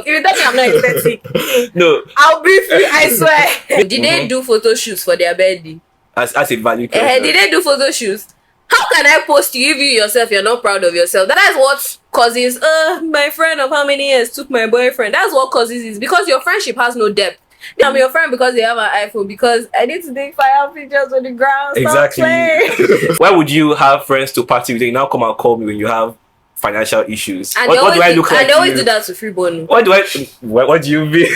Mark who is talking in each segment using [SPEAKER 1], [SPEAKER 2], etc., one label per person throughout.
[SPEAKER 1] If you tell me I'm not aesthetic,
[SPEAKER 2] No.
[SPEAKER 1] I'll brief you, I swear. Did they do photo shoots for their birthday?
[SPEAKER 2] As a value question.
[SPEAKER 1] Did they do photo shoots? How can I post you if you yourself, you're not proud of yourself? That is what causes, my friend of how many years took my boyfriend. That's what causes it. Because your friendship has no depth. I'm your friend because they have an iPhone, because I need to take fire pictures on the ground.
[SPEAKER 2] Exactly. Why would you have friends to party with? You now come and call me when you have financial issues.
[SPEAKER 1] And
[SPEAKER 2] what do I look like?
[SPEAKER 1] And they always do that to Freeborn.
[SPEAKER 2] What do you mean?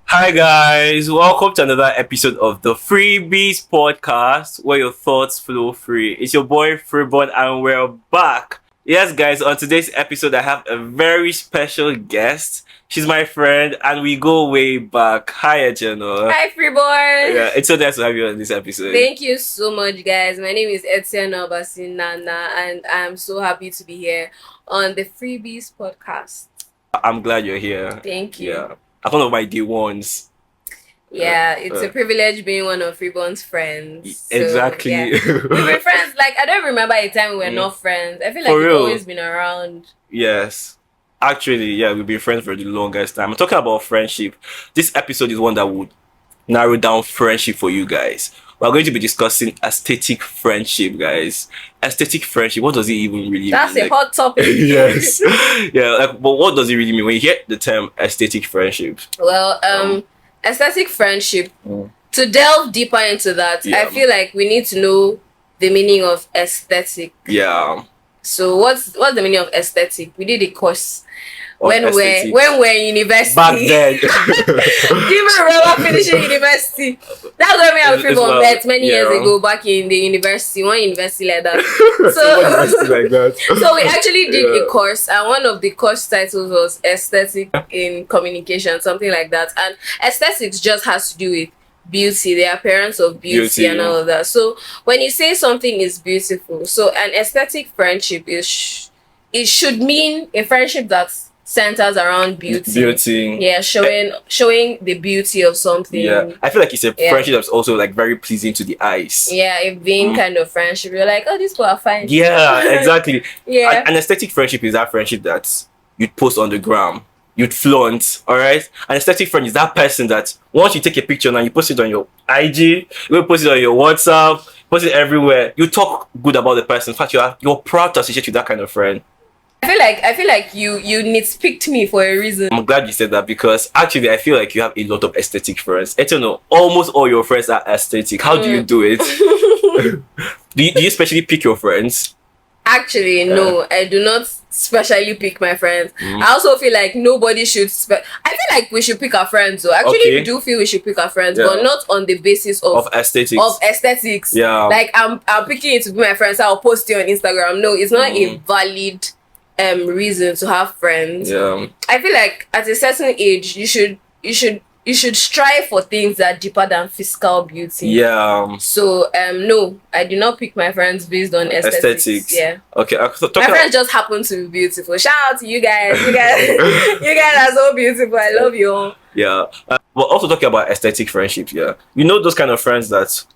[SPEAKER 2] Hi guys, welcome to another episode of the Freebies podcast, where your thoughts flow free. It's your boy Freeborn and we're back. Yes guys, on today's episode I have a very special guest. She's my friend and we go way back. Hi Etieno.
[SPEAKER 1] Hi Freeborn.
[SPEAKER 2] Yeah, it's so nice to have you on this episode.
[SPEAKER 1] Thank you so much guys. My name is Etieno and I'm so happy to be here on the Freebies podcast.
[SPEAKER 2] I'm glad you're here.
[SPEAKER 1] Thank you.
[SPEAKER 2] Yeah. I'm one of my day ones.
[SPEAKER 1] Yeah, it's a privilege being one of Freeborn's friends. So,
[SPEAKER 2] exactly.
[SPEAKER 1] Yeah. We've been friends. Like, I don't remember a time we were not friends. I feel like we've always been around.
[SPEAKER 2] Yes. Actually, yeah, we've been friends for the longest time. I'm talking about friendship. This episode is one that would narrow down friendship for you guys. We're going to be discussing aesthetic friendship, guys. Aesthetic friendship, what does it even really mean?
[SPEAKER 1] That's a hot topic.
[SPEAKER 2] Yes. Yeah, but what does it really mean when you hear the term aesthetic friendship?
[SPEAKER 1] Well, aesthetic friendship, to delve deeper into that, I feel like we need to know the meaning of aesthetic.
[SPEAKER 2] Yeah.
[SPEAKER 1] So what's the meaning of aesthetic? We did a course when we're in university.
[SPEAKER 2] Back then.
[SPEAKER 1] Do you remember finishing university? That's when we and Freeborn met many years ago, back in the university, one university like that. So we actually did a course, and one of the course titles was Aesthetic in Communication, something like that. And aesthetics just has to do with beauty, the appearance of beauty and all of that. So when you say something is beautiful, so an aesthetic friendship is it should mean a friendship that centers around beauty. Yeah, showing the beauty of something.
[SPEAKER 2] Yeah, I feel like it's a friendship that's also like very pleasing to the eyes.
[SPEAKER 1] Yeah, a vain kind of friendship. You're like, oh, these people are fine.
[SPEAKER 2] Yeah, exactly.
[SPEAKER 1] Yeah.
[SPEAKER 2] An aesthetic friendship is that friendship that you'd post on the gram. You'd flaunt, alright? An aesthetic friend is that person that once you take a picture and you post it on your IG, you post it on your WhatsApp, post it everywhere, you talk good about the person. In fact, you're proud to associate with that kind of friend.
[SPEAKER 1] I feel like you nitpicked me for a reason.
[SPEAKER 2] I'm glad you said that because actually I feel like you have a lot of aesthetic friends. I don't know, almost all your friends are aesthetic. How do you do it? do you especially pick your friends?
[SPEAKER 1] Actually, no, I do not specially pick my friends. I also feel like nobody should. I feel like we should pick our friends. So actually, we do feel we should pick our friends, but not on the basis of
[SPEAKER 2] aesthetics.
[SPEAKER 1] Of aesthetics.
[SPEAKER 2] Yeah.
[SPEAKER 1] Like I'm picking it to be my friends. So I'll post it on Instagram. No, it's not a valid reason to have friends.
[SPEAKER 2] Yeah.
[SPEAKER 1] I feel like at a certain age, you should strive for things that are deeper than physical beauty.
[SPEAKER 2] Yeah.
[SPEAKER 1] So no, I do not pick my friends based on aesthetics. Yeah.
[SPEAKER 2] Okay. So
[SPEAKER 1] my friends just happen to be beautiful. Shout out to you guys. You guys are so beautiful. I love you all.
[SPEAKER 2] Yeah. We're also talking about aesthetic friendships. Yeah. You know those kind of friends that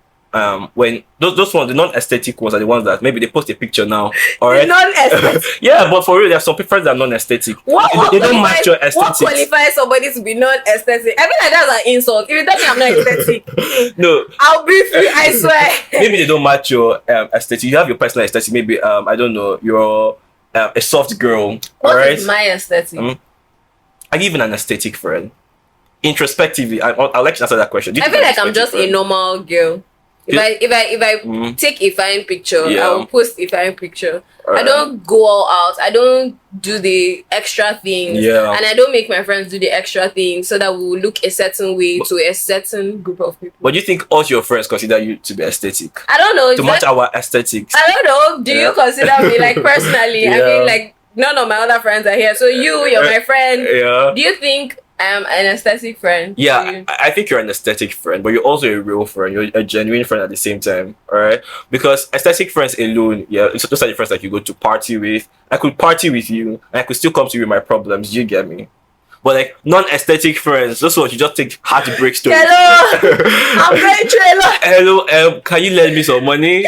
[SPEAKER 2] when those ones, the non-aesthetic ones are the ones that maybe they post a picture now. All right.
[SPEAKER 1] Non-aesthetic.
[SPEAKER 2] Yeah, but for real, there are some friends that are non-aesthetic. They don't match your aesthetics.
[SPEAKER 1] What qualifies somebody to be non-aesthetic? I feel like that's an insult. If you tell me I'm not aesthetic,
[SPEAKER 2] no,
[SPEAKER 1] I'll brief you. I swear.
[SPEAKER 2] Maybe they don't match your aesthetic. You have your personal aesthetic. Maybe I don't know. You're a soft girl.
[SPEAKER 1] What
[SPEAKER 2] right?
[SPEAKER 1] is my aesthetic?
[SPEAKER 2] Are you even an aesthetic friend? Introspectively, I'll like to answer that question.
[SPEAKER 1] I feel like I'm just a normal girl. If I take a fine picture, I will post a fine picture. I don't go all out. I don't do the extra things.
[SPEAKER 2] Yeah.
[SPEAKER 1] And I don't make my friends do the extra things so that we will look a certain way to a certain group of people.
[SPEAKER 2] But do you think all your friends consider you to be aesthetic?
[SPEAKER 1] I don't know.
[SPEAKER 2] To match our aesthetics?
[SPEAKER 1] I don't know. Do you consider me like personally? I mean, like none of my other friends are here. So you're my friend.
[SPEAKER 2] Yeah.
[SPEAKER 1] Do you think I'm an aesthetic friend?
[SPEAKER 2] Yeah, I think you're an aesthetic friend, but you're also a real friend. You're a genuine friend at the same time, alright? Because aesthetic friends alone, it's just like the friends that you go to party with. I could party with you, and I could still come to you with my problems. You get me? But like non-aesthetic friends, those ones you just take heartbreak stories.
[SPEAKER 1] Hello, I'm very trailer.
[SPEAKER 2] Hello, can you lend me some money?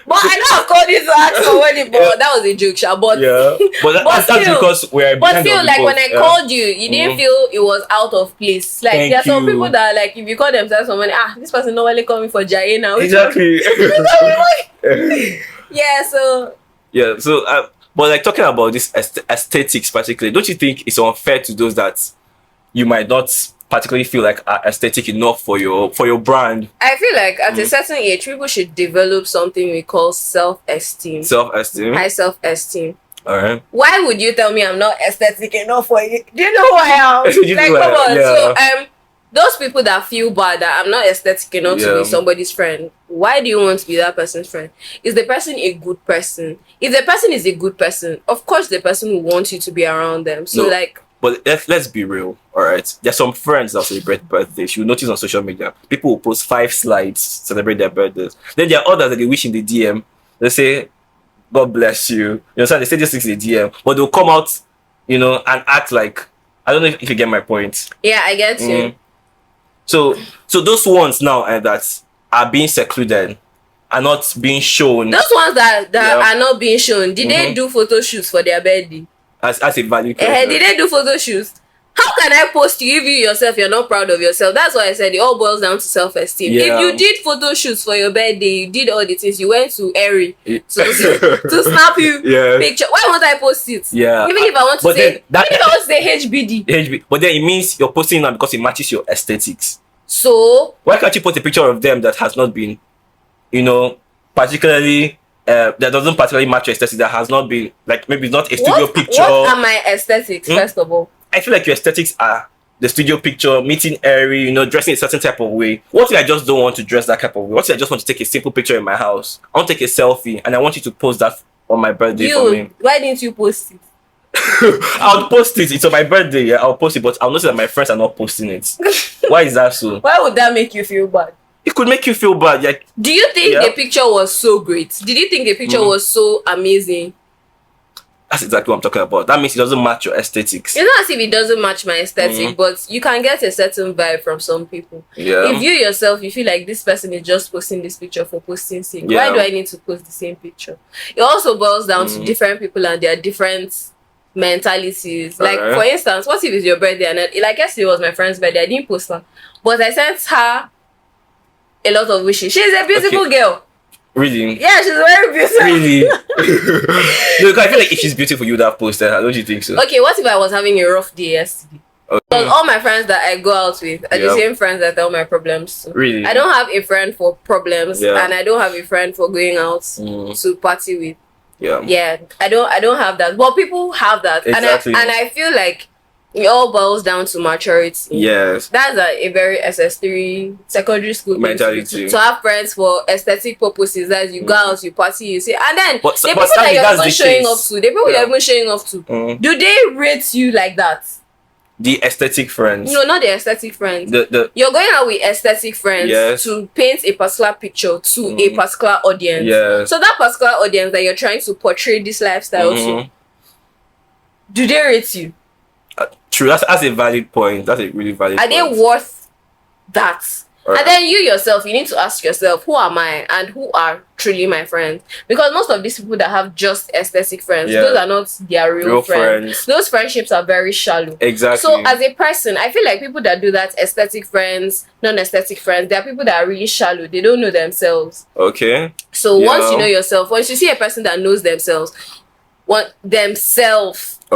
[SPEAKER 1] But I know I've called you to ask for money, but that was a joke, sha. But
[SPEAKER 2] Yeah, but that's
[SPEAKER 1] still,
[SPEAKER 2] because we're.
[SPEAKER 1] but still, like when I called you, you didn't feel it was out of place. Like
[SPEAKER 2] Thank
[SPEAKER 1] there are some
[SPEAKER 2] you.
[SPEAKER 1] people that like if you call themselves for money, this person normally coming for Jay now.
[SPEAKER 2] Exactly.
[SPEAKER 1] Yeah, so
[SPEAKER 2] Yeah, so but like talking about this aesthetics particularly, don't you think it's unfair to those that you might not particularly feel like are aesthetic enough for your brand?
[SPEAKER 1] I feel like at a certain age, people should develop something we call self-esteem.
[SPEAKER 2] Self-esteem.
[SPEAKER 1] High self-esteem.
[SPEAKER 2] All right.
[SPEAKER 1] Why would you tell me I'm not aesthetic enough for you? Do you know who I am?
[SPEAKER 2] You
[SPEAKER 1] Like,
[SPEAKER 2] know
[SPEAKER 1] come on.
[SPEAKER 2] yeah.
[SPEAKER 1] So, those people that feel bad that I'm not aesthetic enough to be somebody's friend, why do you want to be that person's friend? Is the person a good person? If the person is a good person, of course the person will want you to be around them. So,
[SPEAKER 2] but let's be real, all right? There's some friends that celebrate birthdays. You'll notice on social media, people will post 5 slides to celebrate their birthdays. Then there are others that they wish in the DM. They say, God bless you. You know, so they say this is a DM, but they'll come out, and act like, I don't know if you get my point.
[SPEAKER 1] Yeah, I get you.
[SPEAKER 2] So those ones now that are being secluded are not being shown.
[SPEAKER 1] Those ones that are not being shown, did they do photo shoots for their birthday?
[SPEAKER 2] As a value question.
[SPEAKER 1] Did they do photo shoots? How can I post you if you yourself you're not proud of yourself? That's why I said it all boils down to self-esteem.
[SPEAKER 2] Yeah.
[SPEAKER 1] If you did photo shoots for your birthday, you did all the things, you went to Eri to snap you picture. Why won't I post it?
[SPEAKER 2] Yeah.
[SPEAKER 1] Even if I want to say HBD.
[SPEAKER 2] But then it means you're posting now because it matches your aesthetics.
[SPEAKER 1] So
[SPEAKER 2] why can't you put a picture of them that has not been, particularly that doesn't particularly match your aesthetics, that has not been like maybe not a studio picture?
[SPEAKER 1] What are my aesthetics, first of all?
[SPEAKER 2] I feel like your aesthetics are the studio picture, meeting Eri, dressing a certain type of way. What if I just don't want to dress that type of way? What if I just want to take a simple picture in my house? I want to take a selfie and I want you to post that on my birthday for me.
[SPEAKER 1] Why didn't you post it?
[SPEAKER 2] I'll post it. It's on my birthday, yeah. I'll post it, but I'll notice that my friends are not posting it. Why is that so?
[SPEAKER 1] Why would that make you feel bad?
[SPEAKER 2] It could make you feel bad. Like,
[SPEAKER 1] do you think the picture was so great? Did you think the picture was so amazing?
[SPEAKER 2] That's exactly what I'm talking about. That means it doesn't match your aesthetics.
[SPEAKER 1] It's not as if it doesn't match my aesthetic, but you can get a certain vibe from some people.
[SPEAKER 2] Yeah.
[SPEAKER 1] If you yourself, you feel like this person is just posting this picture for posting sake, why do I need to post the same picture? It also boils down to different people and their different mentalities. Like, for instance, what if it's your birthday and like yesterday was my friend's birthday, I didn't post her, but I sent her a lot of wishes. She's a beautiful girl.
[SPEAKER 2] Really?
[SPEAKER 1] Yeah, she's very beautiful.
[SPEAKER 2] Really? No, I feel like if she's beautiful, you would have posted her. Don't you think so?
[SPEAKER 1] Okay, what if I was having a rough day yesterday? Because all my friends that I go out with are the same friends that tell my problems to.
[SPEAKER 2] Really?
[SPEAKER 1] I don't have a friend for problems, and I don't have a friend for going out to party with. Yeah, I don't have that. But people have that,
[SPEAKER 2] exactly.
[SPEAKER 1] and I feel like it all boils down to maturity.
[SPEAKER 2] Yes.
[SPEAKER 1] That's a very SS3 secondary school
[SPEAKER 2] mentality.
[SPEAKER 1] To have friends for aesthetic purposes, that you go out, you party, you see, and then
[SPEAKER 2] but
[SPEAKER 1] the people that you're even showing off to, the people you're even showing off to, do they rate you like that?
[SPEAKER 2] The aesthetic friends.
[SPEAKER 1] No, not the aesthetic friends. You're going out with aesthetic friends to paint a particular picture to a particular audience.
[SPEAKER 2] Yes.
[SPEAKER 1] So that particular audience that you're trying to portray this lifestyle to, do they rate you?
[SPEAKER 2] True, that's a valid point. That's a really valid point.
[SPEAKER 1] Are they worth that? Right. And then you yourself, you need to ask yourself, who am I and who are truly my friends? Because most of these people that have just aesthetic friends, those are not their real friends. Those friendships are very shallow.
[SPEAKER 2] Exactly.
[SPEAKER 1] So as a person, I feel like people that do that, aesthetic friends, non-aesthetic friends, there are people that are really shallow. They don't know themselves.
[SPEAKER 2] Okay.
[SPEAKER 1] So once you know yourself, once you see a person that knows themselves,
[SPEAKER 2] all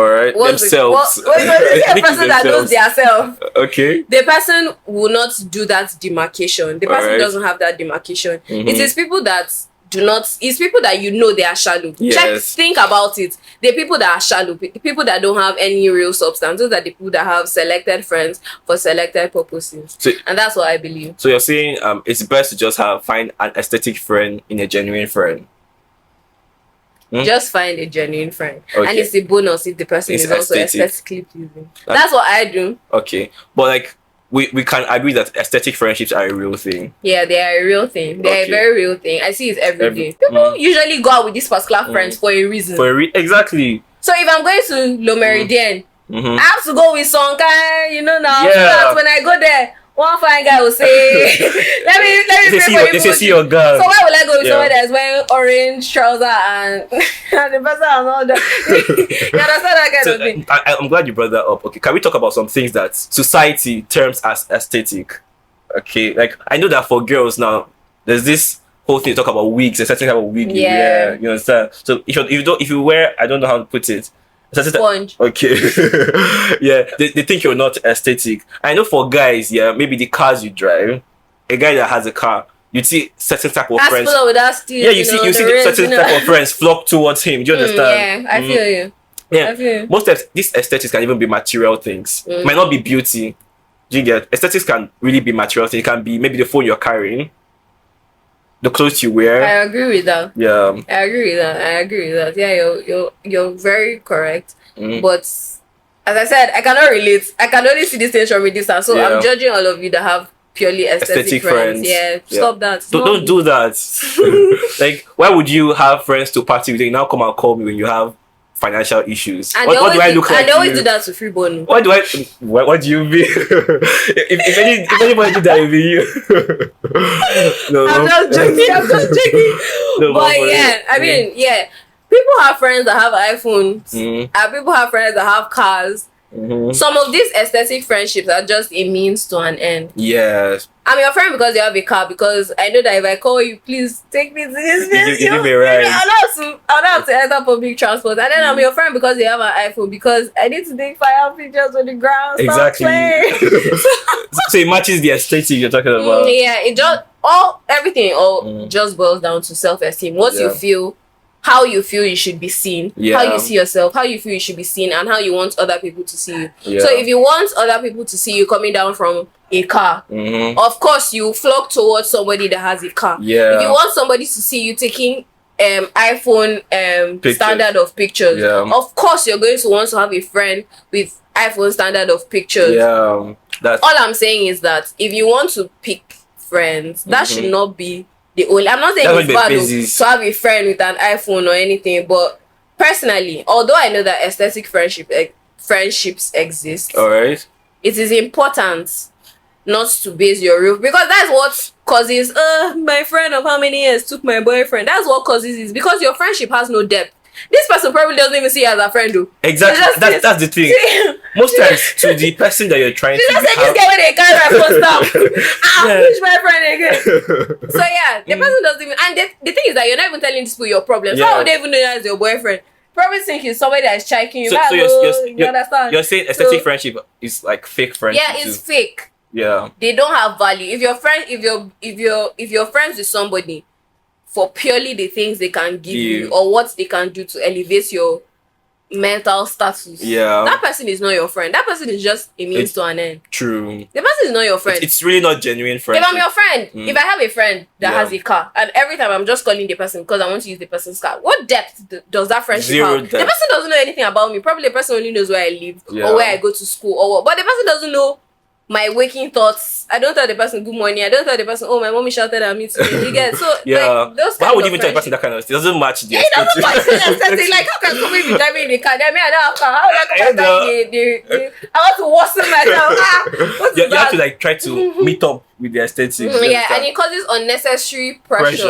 [SPEAKER 2] right, themselves.
[SPEAKER 1] A person that knows themselves.
[SPEAKER 2] Okay.
[SPEAKER 1] The person will not do that demarcation. The person doesn't have that demarcation. It is people that do not. It's people that they are shallow.
[SPEAKER 2] Yes.
[SPEAKER 1] Think about it. The people that are shallow, the people that don't have any real substance, those are the people that have selected friends for selected purposes. And that's what I believe.
[SPEAKER 2] So you're saying it's best to just find an aesthetic friend in a genuine friend.
[SPEAKER 1] Just find a genuine friend, and it's a bonus if the person is also aesthetically pleasing. That's what I do.
[SPEAKER 2] Okay, but like we can agree that aesthetic friendships are a real thing.
[SPEAKER 1] Yeah, they are a real thing. They are a very real thing. I see it every day. People usually go out with these particular friends for a reason.
[SPEAKER 2] Exactly.
[SPEAKER 1] So if I'm going to Le Meridien,
[SPEAKER 2] Mm-hmm.
[SPEAKER 1] I have to go with some kind, you know, now.
[SPEAKER 2] Yeah.
[SPEAKER 1] So that when I go there, one fine guy will say, let me pray for you.
[SPEAKER 2] They say, see your girl.
[SPEAKER 1] So why would I go with someone that's wearing orange trouser and the person and all that? You understand that kind of thing?
[SPEAKER 2] I'm glad you brought that up. Okay, can we talk about some things that society terms as aesthetic? Okay, like I know that for girls now, there's this whole thing to talk about wigs, a certain type of wig you wear. You understand? So if you wear, I don't know how to put it.
[SPEAKER 1] Sponge.
[SPEAKER 2] Okay. Yeah, they think you're not aesthetic. I know for guys, yeah, maybe the cars you drive, a guy that has a car, you see certain type of friends.
[SPEAKER 1] Yeah,
[SPEAKER 2] you see certain type of friends flock towards him. Do you understand?
[SPEAKER 1] Yeah, I feel you.
[SPEAKER 2] Yeah.
[SPEAKER 1] I feel you.
[SPEAKER 2] Most of these aesthetics can even be material things. It might not be beauty. Do you get? Aesthetics can really be material things. It can be maybe the phone you're carrying, the clothes you wear.
[SPEAKER 1] I agree with that.
[SPEAKER 2] Yeah.
[SPEAKER 1] I agree with that. Yeah, you're very correct. But as I said, I cannot relate. I can only see these things from a distance. So I'm judging all of you that have purely aesthetic friends. Yeah, stop that.
[SPEAKER 2] Don't do that. Like, why would you have friends to party with you? Now come and call me when you have financial issues.
[SPEAKER 1] And
[SPEAKER 2] what do I look like?
[SPEAKER 1] And they always do that to Freeborn.
[SPEAKER 2] What do I? What do you mean? if anybody did that, it would be you. No,
[SPEAKER 1] I'm just joking.
[SPEAKER 2] No,
[SPEAKER 1] but yeah, I mean, yeah. People have friends that have iPhones, and people have friends that have cars. Some of these aesthetic friendships are just a means to an end.
[SPEAKER 2] Yes.
[SPEAKER 1] I'm your friend because you have a car, because I know that if I call you, please take me to this place.
[SPEAKER 2] You give me a ride.
[SPEAKER 1] I'll not have to enter public transport. And then I'm your friend because you have an iPhone, because I need to take fire pictures on the ground.
[SPEAKER 2] Exactly. So it matches the aesthetic you're talking about.
[SPEAKER 1] Yeah, it just everything just boils down to self-esteem. What you feel, how you feel you should be seen, how you see yourself, how you feel you should be seen, and how you want other people to see you. So if you want other people to see you coming down from a car, of course you flock towards somebody that has a car. If you want somebody to see you taking iPhone standard of pictures, of course you're going to want to have a friend with iPhone standard of pictures. All I'm saying is that if you want to pick friends, that should not be the only. I'm not saying it's bad to have a friend with an iPhone or anything, but personally, although I know that aesthetic friendships exist, it is important not to base your real, because that's what causes my friend of how many years took my boyfriend. That's what causes it, because your friendship has no depth. This person probably doesn't even see you as a friend, though.
[SPEAKER 2] Exactly. That's the thing. Most times, to the person that you're trying to
[SPEAKER 1] just say this guy when they carry my phone stamp. Push my friend again. So yeah, the person doesn't even. And the thing is that you're not even telling these people your problems. How would they even know that as your boyfriend? Probably think he's somebody that's chiking you. You understand?
[SPEAKER 2] You're saying aesthetic friendship is like fake friendship.
[SPEAKER 1] Yeah, it's fake.
[SPEAKER 2] Yeah.
[SPEAKER 1] They don't have value. If you're friends with somebody for purely the things they can give you or what they can do to elevate your mental status, that person is not your friend. That person is just a means to an end.
[SPEAKER 2] True.
[SPEAKER 1] The person is not your friend.
[SPEAKER 2] It's really not genuine friendship.
[SPEAKER 1] If I'm your friend, if I have a friend that has a car, and every time I'm just calling the person because I want to use the person's car, what depth does that friendship have? The person doesn't know anything about me. Probably the person only knows where I live or where I go to school or what. But the person doesn't know my waking thoughts. I don't tell the person good morning. I don't tell the person, oh, my mommy shouted at me today. You get so like those.
[SPEAKER 2] But how would you even tell the person that kind of stuff? It doesn't match the
[SPEAKER 1] it doesn't match the aesthetic. Like, how can somebody be driving in the car? I mean, I don't have car. How can I want to worsen myself?
[SPEAKER 2] You have to like try to meet up with the aesthetic.
[SPEAKER 1] And it causes unnecessary pressure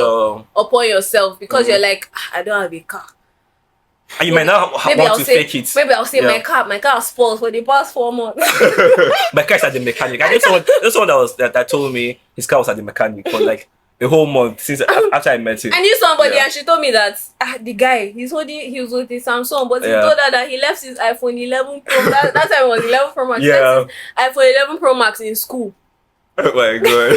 [SPEAKER 1] upon yourself, because you're like, I don't have a car.
[SPEAKER 2] And you might not want to fake it.
[SPEAKER 1] Maybe I'll say my car spoiled for the past 4 months.
[SPEAKER 2] My car is at the mechanic. I know someone that told me his car was at the mechanic for like a whole month since after I met him.
[SPEAKER 1] I knew somebody and she told me that the guy he was with his Samsung, but he told her that he left his iPhone 11 Pro. That time it was 11 Pro Max. Yeah. iPhone 11 Pro Max in school.
[SPEAKER 2] Oh my god.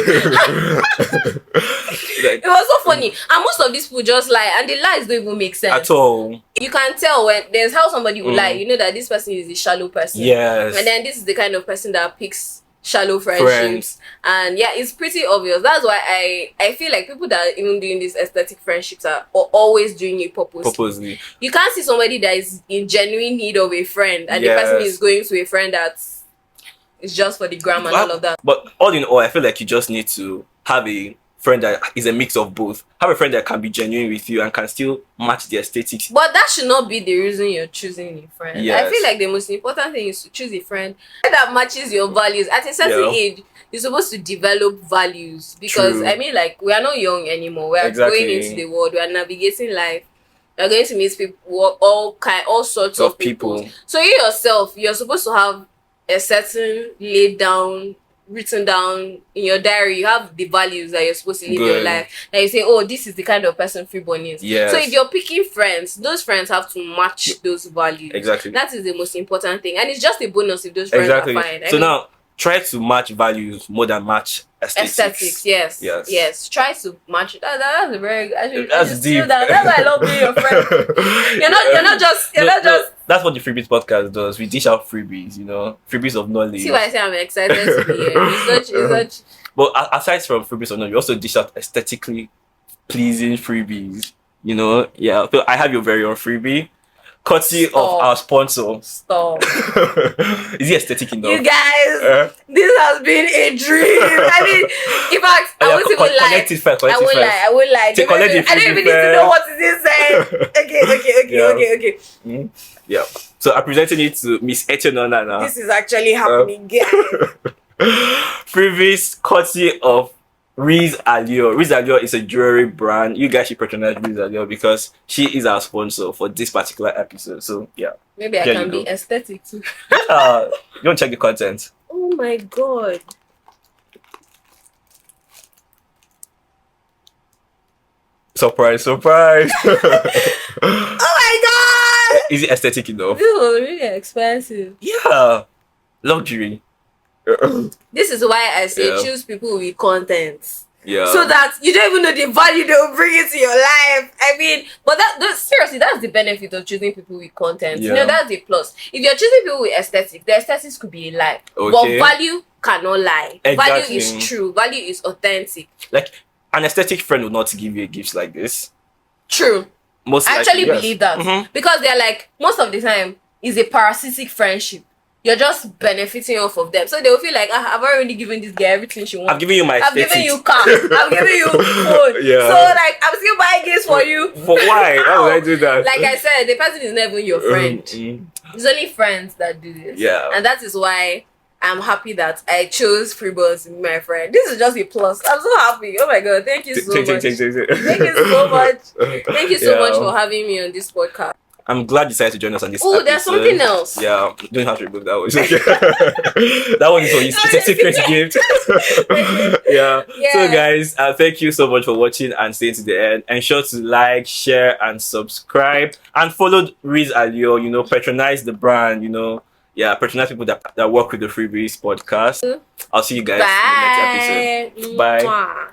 [SPEAKER 1] It was so funny. And most of these people just lie, and the lies don't even make sense
[SPEAKER 2] at all.
[SPEAKER 1] You can tell when there's how somebody will lie. You know that this person is a shallow person.
[SPEAKER 2] Yes.
[SPEAKER 1] And then this is the kind of person that picks shallow friendships. And yeah, it's pretty obvious. That's why I feel like people that are even doing these aesthetic friendships are always doing it purposely. You can't see somebody that is in genuine need of a friend, and the person is going to a friend it's just for the gram and all of that.
[SPEAKER 2] But all in all, I feel like you just need to have a friend that is a mix of both. Have a friend that can be genuine with you and can still match the aesthetics.
[SPEAKER 1] But that should not be the reason you're choosing a friend.
[SPEAKER 2] Yes.
[SPEAKER 1] I feel like the most important thing is to choose a friend that matches your values. At a certain age, you're supposed to develop values because
[SPEAKER 2] True.
[SPEAKER 1] I mean, like, we are not young anymore. We are going into the world. We are navigating life. You're going to meet people, all sorts of people. So you yourself, you're supposed to have a certain written down in your diary. You have the values that you're supposed to live your life. And you say, oh, this is the kind of person Freeborn is.
[SPEAKER 2] Yes.
[SPEAKER 1] So if you're picking friends, those friends have to match those values.
[SPEAKER 2] Exactly.
[SPEAKER 1] That is the most important thing. And it's just a bonus if those friends are fine.
[SPEAKER 2] So now, try to match values more than match aesthetics.
[SPEAKER 1] Yes. Try to match. That's a very.
[SPEAKER 2] That's deep.
[SPEAKER 1] That's why I love being your friend. You're not just.
[SPEAKER 2] That's what the Freebies podcast does. We dish out freebies, freebies of knowledge.
[SPEAKER 1] See why I say I'm excited to be here. It's such.
[SPEAKER 2] But aside from freebies of knowledge, we also dish out aesthetically pleasing freebies. Yeah. So I have your very own freebie. Courtesy of our sponsor.
[SPEAKER 1] Stop.
[SPEAKER 2] Is it aesthetic enough?
[SPEAKER 1] You guys, this has been a dream. I mean, in fact, I won't even lie. I won't lie. I don't even need to know what is inside. Okay.
[SPEAKER 2] Mm-hmm. Yeah. So I'm presenting it to Miss Etieno now.
[SPEAKER 1] This is actually happening, guys.
[SPEAKER 2] Previous courtesy of Riz Allure. Riz Allure is a jewelry brand. You guys should patronize Riz Allure because she is our sponsor for this particular episode. So yeah.
[SPEAKER 1] Maybe I can be aesthetic too.
[SPEAKER 2] You want to check the content?
[SPEAKER 1] Oh my god.
[SPEAKER 2] Surprise. Oh
[SPEAKER 1] my god!
[SPEAKER 2] Is it aesthetic enough?
[SPEAKER 1] This was really expensive.
[SPEAKER 2] Yeah. Luxury.
[SPEAKER 1] This is why I say choose people with content.
[SPEAKER 2] Yeah.
[SPEAKER 1] So that you don't even know the value they will bring into your life. I mean, but seriously, that's the benefit of choosing people with content.
[SPEAKER 2] Yeah.
[SPEAKER 1] That's the plus. If you're choosing people with aesthetics, the aesthetics could be a lie.
[SPEAKER 2] Okay.
[SPEAKER 1] But value cannot lie.
[SPEAKER 2] Exactly.
[SPEAKER 1] Value is true. Value is authentic.
[SPEAKER 2] Like, an aesthetic friend will not give you a gift like this.
[SPEAKER 1] True. I actually believe that.
[SPEAKER 2] Mm-hmm.
[SPEAKER 1] Because they're like, most of the time, it's a parasitic friendship. You're just benefiting off of them. So they'll feel like, I've already given this girl everything she wants.
[SPEAKER 2] I've given you my
[SPEAKER 1] I've given you car. I've given you phone.
[SPEAKER 2] Yeah.
[SPEAKER 1] So like, I'm still buying gifts for you.
[SPEAKER 2] For why? Why would I do that?
[SPEAKER 1] Like I said, the person is never your friend. It's only friends that do this.
[SPEAKER 2] Yeah.
[SPEAKER 1] And that is why I'm happy that I chose Freeborn to be my friend. This is just a plus. I'm so happy. Oh my god, thank you so much. Thank you so much. Thank you so much for having me on this podcast.
[SPEAKER 2] I'm glad you decided to join us on this episode.
[SPEAKER 1] Oh, there's something else.
[SPEAKER 2] Yeah, you don't have to remove that one. It's okay. That one is for you. It's a secret gift. Yeah. So guys, thank you so much for watching and staying to the end. Ensure to like, share, and subscribe. And follow Riz Allure, patronize the brand, Yeah, patronize people that work with the Freebies podcast. I'll see you guys in the next episode. Bye.